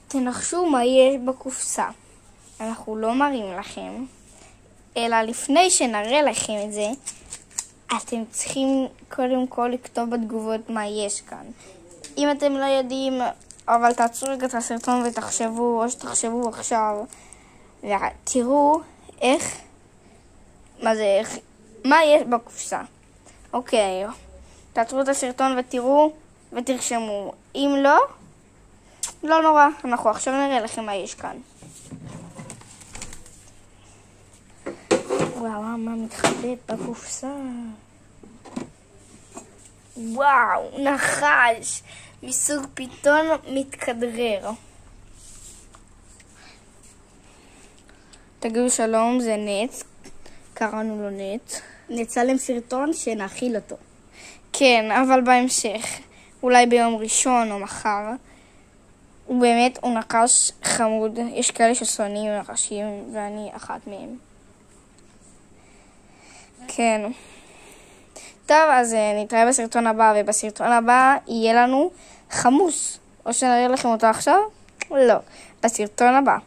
תנחשו מה יש בקופסה. אנחנו לא מראים לכם, אלא לפני שנראה לכם את זה, אתם צריכים קודם כל לכתוב בתגובות מה יש כאן. אם אתם לא יודעים, אבל תעצרו רגע את הסרטון ותחשבו, או שתחשבו עכשיו, ותראו מה יש בקופסה. אוקיי, תעצרו את הסרטון ותראו ותרשמו. אם לא, לא נורא, אנחנו עכשיו נראה לכם מה יש כאן. וואו, מה מתחבא בקופסה? וואו, נחש מסוג פיתון מתכדרר. תגידו שלום, זה נץ, קראנו לו נץ. נצלם סרטון שנאכיל אותו. כן, אבל בהמשך, אולי ביום ראשון או מחר. הוא נחש חמוד, יש כאלה ששונאים נחשים ואני אחת מהם. כן. טוב, אז נתראה בסרטון הבא, ובסרטון הבא יהיה לנו חמוס. או שנראה לכם אותו עכשיו? לא, בסרטון הבא.